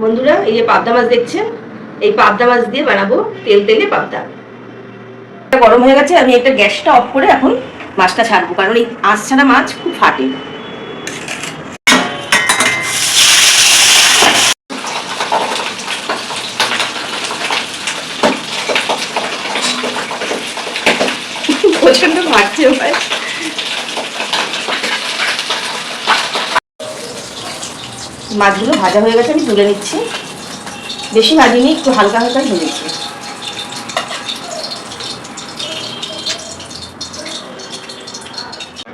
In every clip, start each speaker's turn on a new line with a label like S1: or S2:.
S1: বন্ধুরা, এই যে পাবদা মাছ দেখছেন, এই পাবদা মাছ দিয়ে বানাবো তেল তেলে পাবদা। গরম হয়ে গেছে, আমি একটা গ্যাসটা অফ করে এখন মাছটা ছাড়বো, কারণ এই আঁচ ছাড়া মাছ খুব ফাটে। প্রচন্ড ফাটছে ভাই। মাছগুলো ভাজা হয়ে গেছে, আমি তুলে নিচ্ছি। বেশি ভাজিনি, একটু হালকা হালকা ভেজেছি।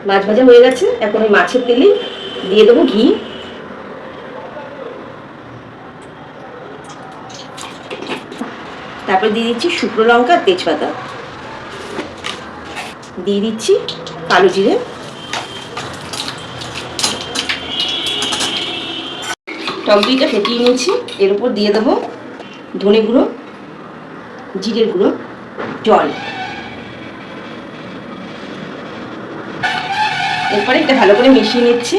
S1: মাছ ভাজা হয়ে গেছে, এখন ওই মাছের তেলে দিয়ে দেবো ঘি। তারপরে দিয়ে দিচ্ছি শুকনো লঙ্কা, তেজপাতা, দিয়ে দিচ্ছি কালো জিরে, টক দইটা ফেটিয়ে নিয়েছি। এর উপর দিয়ে দেবো ধনে গুঁড়ো, জিরের গুঁড়ো, জল। এরপরে এটা ভালো করে মিশিয়ে নিচ্ছি।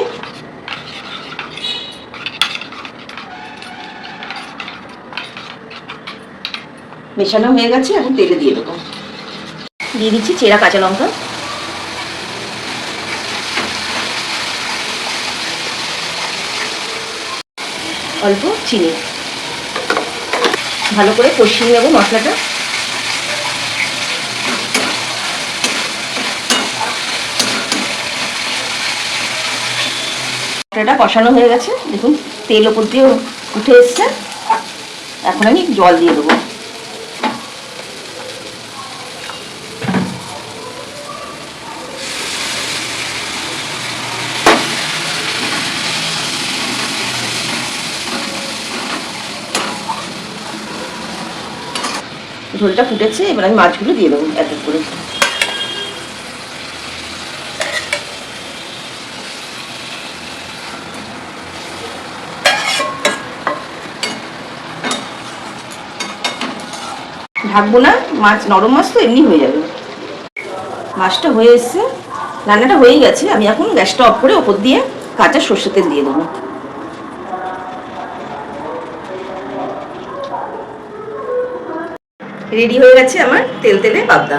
S1: মেশানো হয়ে গেছে, এখন তেলে দিয়ে দেবো। দিয়ে দিচ্ছি চেরা কাঁচা লঙ্কা, অল্প চিনি। ভালো করে কষিয়ে নেবো মশলাটা। মশলাটা কষানো হয়ে গেছে, দেখুন তেল ওপর দিয়ে উঠে এসছে। এখন আমি জল দিয়ে দেবো। ঝোলটা ফুটেছে, এবার আমি মাছগুলো দিয়ে দেবো এক এক করে। ঢাকবো না, মাছ নরম মাছ তো এমনি হয়ে যাবে। মাছটা হয়ে এসছে, রান্নাটা হয়েই গেছে। আমি এখন গ্যাসটা অফ করে ওপর দিয়ে কাঁচা সর্ষের তেল দিয়ে দেবো। রেডি হয়ে গেছে আমার তেল তেলে পাবদা।